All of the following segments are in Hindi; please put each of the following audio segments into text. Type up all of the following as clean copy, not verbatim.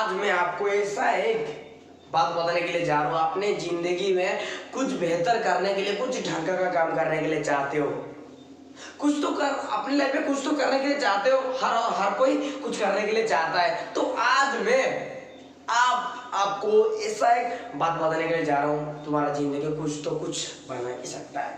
आज मैं आपको ऐसा एक बात बताने के लिए जा रहा हूँ। अपने जिंदगी में कुछ बेहतर करने के लिए, कुछ ढंग का काम करने के लिए चाहते हो, कुछ तो कर अपनी लाइफ में कुछ तो करने के लिए चाहते हो। हर कोई कुछ करने के लिए चाहता है। तो आज मैं आपको ऐसा एक बात बताने के लिए जा रहा हूँ, तुम्हारा जिंदगी कुछ तो कुछ बना ही सकता है।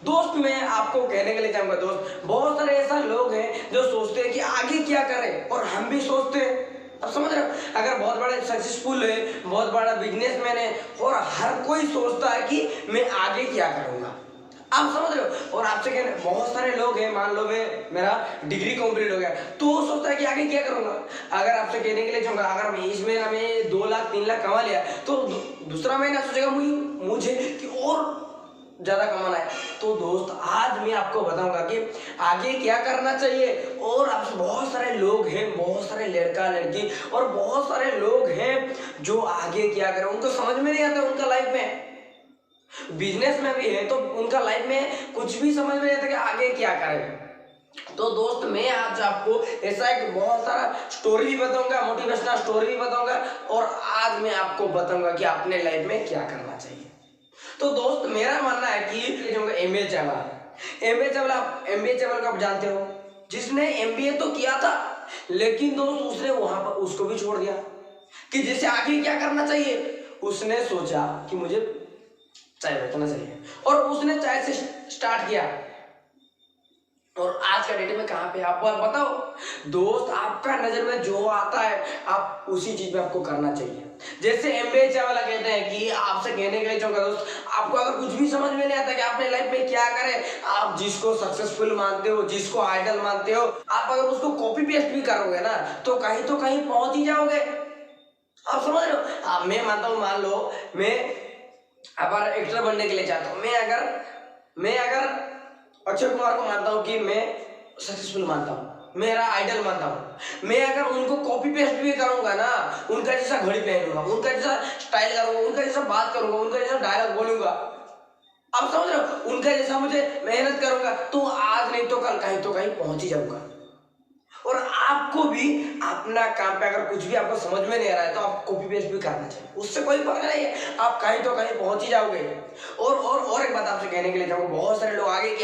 दोस्त मैं आपको कहने के लिए चाहूंगा, दोस्त बहुत सारे ऐसा लोग हैं जो सोचते हैं कि आगे क्या करें, और हम भी सोचते हैं। अब समझ रहे हो, अगर बहुत बड़े सक्सेसफुल है, बहुत बड़ा बिजनेसमैन है, और हर कोई सोचता है कि मैं आगे क्या करूंगा। आप समझ रहे हो, और आपसे कहने बहुत सारे लोग हैं, मान लो मेरा डिग्री कंप्लीट हो गया तो वो सोचता है कि आगे क्या करूंगा। अगर आपसे कहने के लिए चाहूंगा, अगर मैं इस महीना में 2 लाख 3 लाख कमा लिया तो दूसरा महीना सोचेगा मुझे कि और ज्यादा कमाना है। तो दोस्त आज मैं आपको बताऊंगा कि आगे क्या करना चाहिए। और आपसे बहुत सारे लोग हैं, बहुत सारे लड़का लड़की और बहुत सारे लोग हैं जो आगे क्या करें उनको समझ में नहीं आता। उनका लाइफ में बिजनेस में भी है तो उनका लाइफ में कुछ भी समझ में नहीं आता कि आगे क्या करें। तो दोस्त मैं आज आपको ऐसा एक बहुत सारा स्टोरी भी बताऊंगा, मोटिवेशनल स्टोरी भी बताऊंगा, और आज मैं आपको बताऊंगा कि अपने लाइफ में क्या करना चाहिए। तो दोस्त मेरा मानना है कि जो एमबीए चावला को आप जानते हो, जिसने एमबीए तो किया था लेकिन दोस्त उसने वहां पर उसको भी छोड़ दिया कि जैसे आगे क्या करना चाहिए। उसने सोचा कि मुझे चाय बेचना चाहिए और उसने चाय से स्टार्ट किया, और आज का डेट में कहां पे आप बताओ। दोस्त आपका नजर में जो आता है आप उसी चीज में आपको करना चाहिए। जैसे एमबीए चावला कहते हैं कि आपसे कहने के लिए चाहूंगा दोस्त, आपको अगर कुछ भी समझ में नहीं आता कि अपने लाइफ में क्या करें, आप जिसको सक्सेसफुल मानते हो, जिसको आइडल मानते हो, आप अगर उसको कॉपी पेस्ट भी करोगे ना तो कहीं पहुंच ही जाओगे। आप समझ रहे हो। मैं मानता हूँ, मान लो मैं अगर एक्टर बनने के लिए चाहता हूँ, मैं अगर अक्षय कुमार को मानता हूँ कि मैं सक्सेसफुल मानता हूँ, मेरा आइडल मानता हूँ। मैं अगर उनको कॉपी पेस्ट भी करूंगा ना, उनका जैसा घड़ी पहनूंगा, उनका जैसा स्टाइल करूंगा, उनका जैसा बात करूंगा, उनका जैसा डायलॉग बोलूंगा, आप समझ रहे हो, उनका जैसा मुझे मेहनत करूंगा तो आज नहीं तो कल कहीं तो कहीं पहुंच ही जाऊंगा। और आपको भी अपना काम पे अगर कुछ भी आपको समझ में नहीं आ रहा है तो आप कॉपी पेस्ट भी करना चाहिए, उससे कोई फर्क नहीं है, आप कहीं तो कहीं पहुंच ही जाओगे। और एक बात आपसे कहने के लिए चाहूंगा, बहुत सारे लोग आगे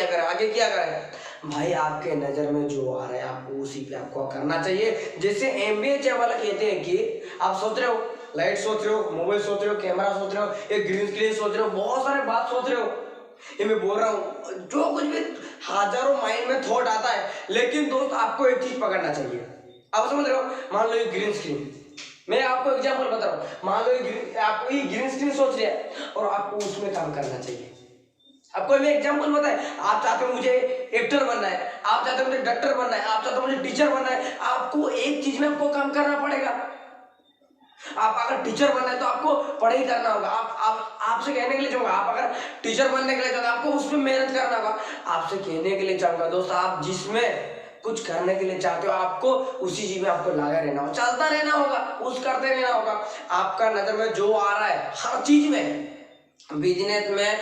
क्या करें भाई, आपके नजर में जो आ रहा है आपको उसी पे आपको करना चाहिए। जैसे एमबीए चावला कहते हैं कि आप सोच रहे हो लाइट सोच रहे हो, मोबाइल सोच रहे हो, कैमरा सोच रहे हो, एक ग्रीन स्क्रीन सोच रहे हो, बहुत सारे बात सोच रहे हो, ये मैं बोल रहा हूँ, जो कुछ भी हजारों माइंड में थॉट आता है, लेकिन दोस्त आपको एक चीज पकड़ना चाहिए। आप समझ रहे हो, मान लो ये ग्रीन स्क्रीन, मैं आपको एग्जांपल बता रहा हूँ, मान लो आपको ये ग्रीन स्क्रीन सोच रहे हैं और आपको उसमें काम करना चाहिए। आपको मैं एग्जांपल बताए, आप चाहते हो मुझे एक्टर बनना है, आप चाहते हो मुझे डॉक्टर बनना है, आप चाहते हो मुझे टीचर बनना है, आपको एक चीज में आपको काम करना पड़ेगा। आप अगर टीचर बनना है तो आपको पढ़ाई करना होगा। आपसे कहने के लिए चाहूंगा, आप अगर टीचर बनने के लिए चाहते आपको उसमें मेहनत करना होगा। आपसे कहने के लिए चाहूंगा दोस्त, आप जिसमें कुछ करने के लिए चाहते हो आपको उसी चीज में आपको लगा रहना होगा, चलता रहना होगा, कुछ करते रहना होगा। आपका नजर में जो आ रहा है हर चीज में, बिजनेस में,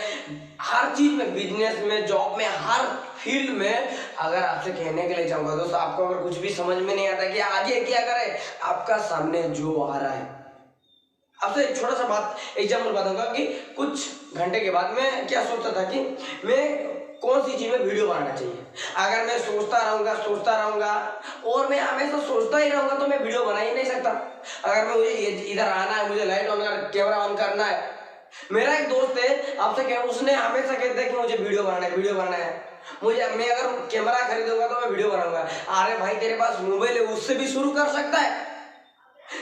हर चीज में, बिजनेस में, जॉब में, हर फील्ड में, अगर आपसे कहने के लिए चाहूंगा दोस्त, आपको अगर कुछ भी समझ में नहीं आता कि आगे क्या करें, आपका सामने जो आ रहा है, आपसे एक छोटा सा बात एग्जाम्पल बताऊंगा कि कुछ घंटे के बाद मैं क्या सोचता था कि मैं कौन सी चीज में वीडियो बनाना चाहिए। अगर मैं सोचता रहूंगा और मैं हमेशा सोचता ही रहूंगा तो मैं वीडियो बना ही नहीं सकता। अगर मैं मुझे इधर आना है, मुझे लाइट ऑन करना, कैमरा ऑन करना है। मेरा एक दोस्त है, आपसे क्या, उसने हमेशा कहता है कि मुझे वीडियो बनाना है, मैं अगर कैमरा खरीदूंगा तो मैं वीडियो बनाऊंगा। अरे भाई तेरे पास मोबाइल है, उससे भी शुरू कर सकता है।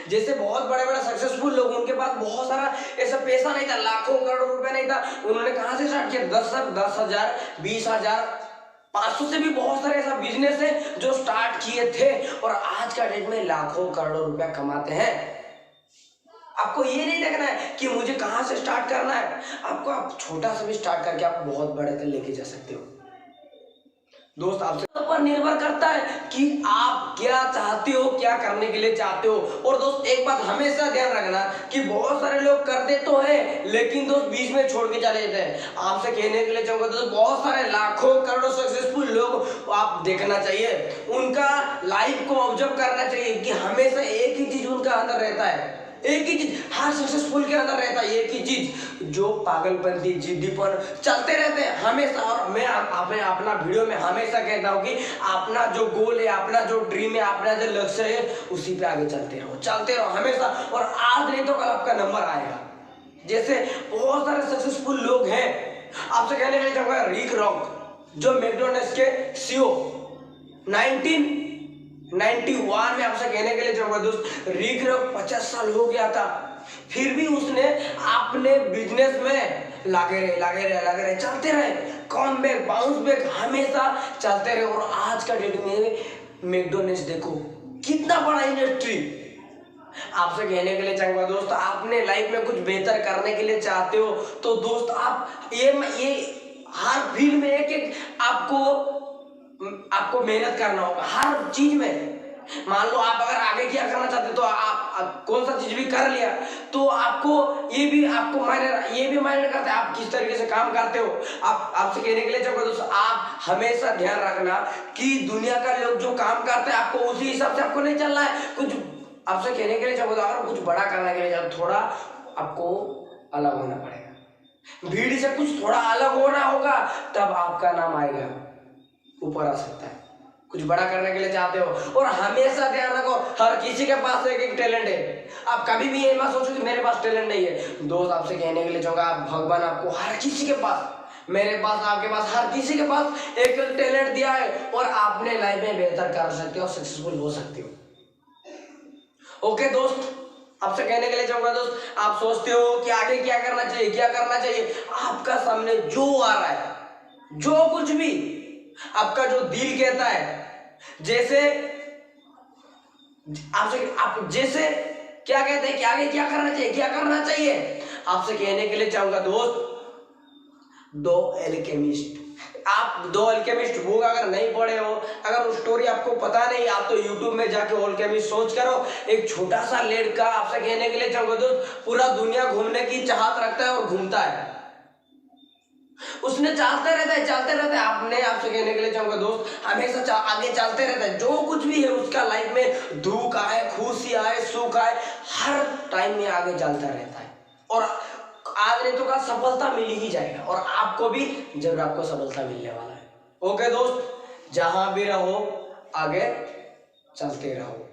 जैसे बहुत बड़े बड़े सक्सेसफुल लोग, उनके पास बहुत सारा ऐसा पैसा नहीं था, लाखों करोड़ों रुपए नहीं था, उन्होंने कहां से स्टार्ट किया, 10,000 20,000 500 से भी बहुत सारे ऐसा बिजनेस है जो स्टार्ट किए थे और आज का डेट में लाखों करोड़ों रुपया कमाते हैं। आपको ये नहीं देखना है कि मुझे कहां से स्टार्ट करना है, आपको आप छोटा सा भी स्टार्ट करके आप बहुत बड़े तक लेके जा सकते हो। दोस्त आपसे पर निर्भर करता है कि आप क्या चाहते हो, क्या करने के लिए चाहते हो। और दोस्त एक बात हमेशा ध्यान रखना कि बहुत सारे लोग करते तो हैं लेकिन दोस्त बीच में छोड़ के चले जाते हैं। आपसे कहने के लिए चाहूंगा दोस्त, बहुत सारे लाखों करोड़ों सक्सेसफुल लोग आप देखना चाहिए, उनका लाइफ को ऑब्जर्व करना चाहिए कि हमेशा एक ही चीज उनका अंदर रहता है, एक ही चीज हर सक्सेसफुल के अंदर रहता है, एक ही चीज जो पागलपंती जिद्दीपन चलते रहते हैं हमेशा। और मैं अपना वीडियो में हमेशा कहता हूं कि अपना जो गोल है, अपना जो ड्रीम है, अपना जो लक्ष्य है, उसी पे आगे चलते रहो हमेशा। और आज नहीं तो कल आपका नंबर आएगा। जैसे बहुत सारे सक्सेसफुल लोग हैं, आपसे कहने के लिए चाहूंगा रिक रॉक जो मैकडॉनल्ड्स के सीईओ 1991 में आपसे कहने के लिए चाहूंगा दोस्त, रिक रॉक 50 साल हो गया था, फिर भी उसने अपने बिजनेस में लगे रहे, चलते रहे, कम बैक बाउंस बैक हमेशा चलते रहे। और आज का डेट में मैकडॉनल्ड्स देखो कितना बड़ा इंडस्ट्री। आपसे कहने के लिए चाहूंगा दोस्त, आपने लाइफ में कुछ बेहतर करने के लिए चाहते हो तो दोस्त आप ये हर फील्ड में एक आपको मेहनत करना होगा हर चीज में। मान लो आप अगर आगे क्या करना चाहते तो आप कौन सा चीज भी कर लिया तो आपको ये भी मायने करता है आप किस तरीके से काम करते हो। आपसे कहने के लिए चाहूंगा दोस्तों, आप हमेशा ध्यान रखना कि दुनिया का लोग जो काम करते हैं आपको उसी हिसाब से आपको नहीं चलना है। कुछ आपसे कहने के लिए चाहूंगा, अगर कुछ बड़ा करने के लिए थोड़ा आपको अलग होना पड़ेगा, भीड़ से कुछ थोड़ा अलग होना होगा, तब आपका नाम आएगा, ऊपर आ सकता है। कुछ बड़ा करने के लिए चाहते हो और हमेशा ध्यान रखो हर किसी के पास एक टैलेंट है। आप कभी भी ये मत सोचो कि मेरे पास टैलेंट नहीं है। दोस्त आपसे कहने के लिए चाहूंगा, भगवान आपको हर किसी के पास, मेरे पास, आपके पास, हर किसी के पास एक टैलेंट दिया है और आपने लाइफ में बेहतर कर सकते हो, सक्सेसफुल हो सकते हो। ओके दोस्त, आपसे कहने के लिए चाहूंगा दोस्त, आप सोचते हो कि आगे क्या करना चाहिए, आपका सामने जो आ रहा है, जो कुछ भी आपका जो दिल कहता है, जैसे आप जैसे क्या कहते हैं कि आगे क्या करना चाहिए, आपसे कहने के लिए चाहूंगा दोस्त, दो एल्केमिस्ट बुक अगर नहीं पढ़े हो, अगर उस स्टोरी आपको पता नहीं, आप तो यूट्यूब में जाके एल्केमिस्ट सर्च करो। एक छोटा सा लड़का, आपसे कहने के लिए चाहूंगा दोस्त, पूरा दुनिया घूमने की चाहत रखता है और घूमता है, उसने चलते रहता है। आपसे कहने के लिए चाहूंगा दोस्त, हमेशा आगे चलते रहता है, जो कुछ भी है उसका लाइफ में, दुख आए, खुशी आए, सुख आए, हर टाइम में आगे चलता रहता है और आज नहीं तो कल सफलता मिल ही जाएगा और आपको भी जरूर आपको सफलता मिलने वाला है। ओके दोस्त, जहां भी रहो आगे चलते रहो।